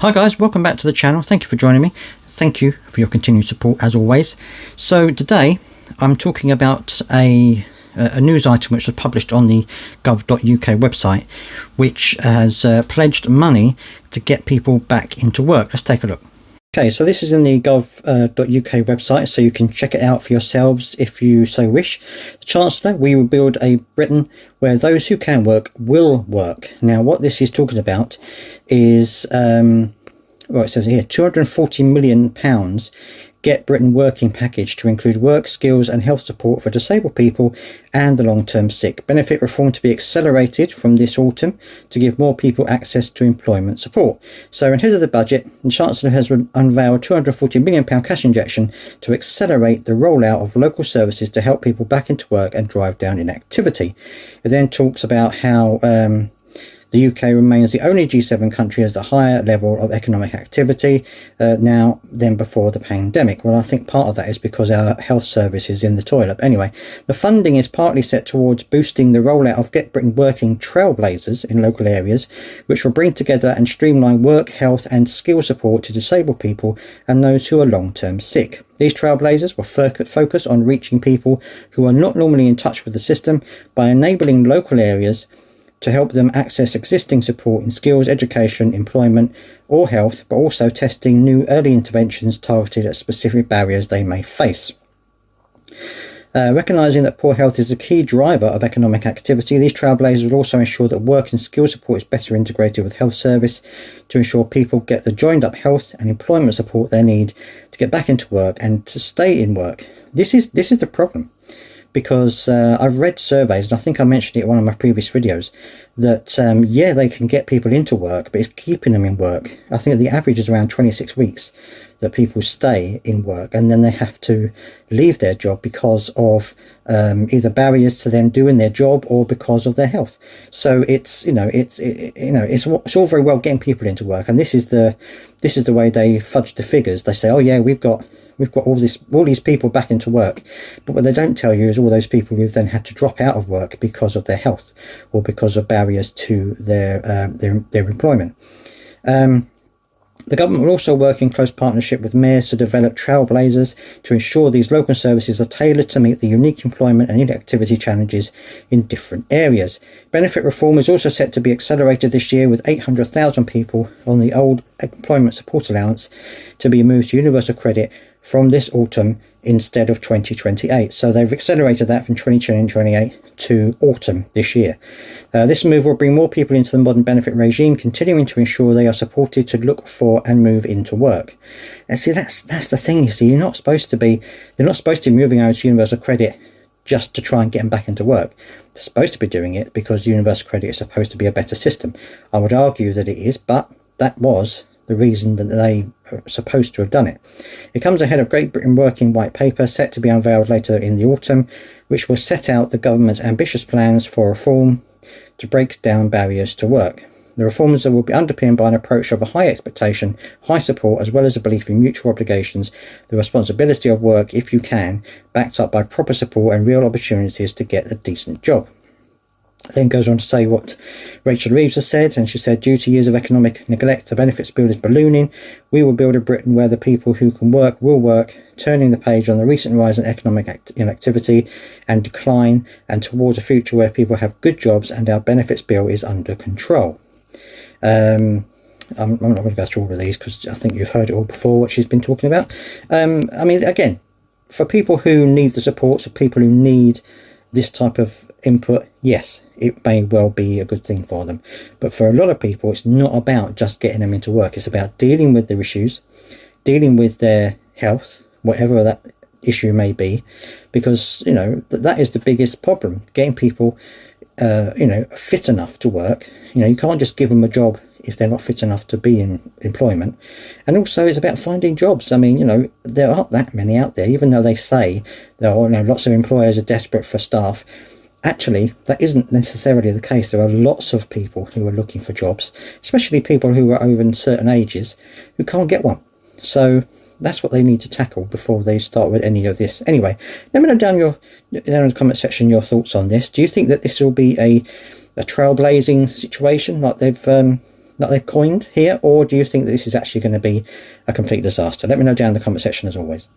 Hi guys, welcome back to the channel. Thank you for joining me. Thank you for your continued support as always. So today I'm talking about a news item which was published on the gov.uk website, which has pledged money to get people back into work. Let's take a look. Okay, so this is in the gov.uk website, so you can check it out for yourselves if you so wish. The Chancellor, we will build a Britain where those who can work will work. Now, what this is talking about is, well, it says here, £240 million Get Britain Working package to include work, skills and health support for disabled people and the long-term sick. Benefit reform to be accelerated from this autumn to give more people access to employment support. So ahead of the budget, the Chancellor has unveiled £240 million cash injection to accelerate the rollout of local services to help people back into work and drive down inactivity. It then talks about how the UK remains the only G7 country as a higher level of economic activity now than before the pandemic. Well, I think part of that is because our health service is in the toilet. Anyway, the funding is partly set towards boosting the rollout of Get Britain Working trailblazers in local areas, which will bring together and streamline work, health and skill support to disabled people and those who are long-term sick. These trailblazers will focus on reaching people who are not normally in touch with the system by enabling local areas to help them access existing support in skills, education, employment or health, but also testing new early interventions targeted at specific barriers they may face. Recognising that poor health is a key driver of economic activity, these trailblazers will also ensure that work and skill support is better integrated with health service to ensure people get the joined up health and employment support they need to get back into work and to stay in work. This is the problem. Because I've read surveys, and I think I mentioned it in one of my previous videos, that yeah, they can get people into work, but it's keeping them in work. I think the average is around 26 weeks that people stay in work, and then they have to leave their job because of either barriers to them doing their job or because of their health. So it's it's all very well getting people into work, and this is the way they fudge the figures. They say, oh yeah, we've got all these people back into work, but what they don't tell you is all those people who've then had to drop out of work because of their health or because of barriers to their employment. The government will also work in close partnership with mayors to develop trailblazers to ensure these local services are tailored to meet the unique employment and inactivity challenges in different areas. Benefit reform is also set to be accelerated this year, with 800,000 people on the old employment support allowance to be moved to universal credit from this autumn instead of 2028. So they've accelerated that from 2028 to autumn this year. This move will bring more people into the modern benefit regime, continuing to ensure they are supported to look for and move into work. And see, that's the thing. You see, they're not supposed to be moving over to universal credit just to try and get them back into work. They're supposed to be doing it because universal credit is supposed to be a better system. I would argue that it is, but that was the reason that they are supposed to have done it. It comes ahead of Great Britain Working White Paper set to be unveiled later in the autumn, which will set out the government's ambitious plans for reform to break down barriers to work. The reforms will be underpinned by an approach of a high expectation, high support, as well as a belief in mutual obligations, the responsibility of work if you can, backed up by proper support and real opportunities to get a decent job. Then goes on to say what Rachel Reeves has said, and she said, due to years of economic neglect, the benefits bill is ballooning. We will build a Britain where the people who can work will work, turning the page on the recent rise in economic inactivity and decline, and towards a future where people have good jobs and our benefits bill is under control. I'm not going to go through all of these because I think you've heard it all before, what she's been talking about. I mean, again, for people who need the support, for people who need this type of input, yes, it may well be a good thing for them. But for a lot of people, it's not about just getting them into work. It's about dealing with their issues, dealing with their health, whatever that issue may be, because, you know, that is the biggest problem, getting people, fit enough to work. You know, you can't just give them a job if they're not fit enough to be in employment. And also it's about finding jobs. I mean, you know, there aren't that many out there, even though they say there are, you know, lots of employers are desperate for staff. Actually, that isn't necessarily the case. There are lots of people who are looking for jobs, especially people who are over certain ages who can't get one. So that's what they need to tackle before they start with any of this. Anyway, let me know down in the comment section your thoughts on this. Do you think that this will be a trailblazing situation like they've that they've coined here, or do you think that this is actually going to be a complete disaster? Let me know down in the comment section as always.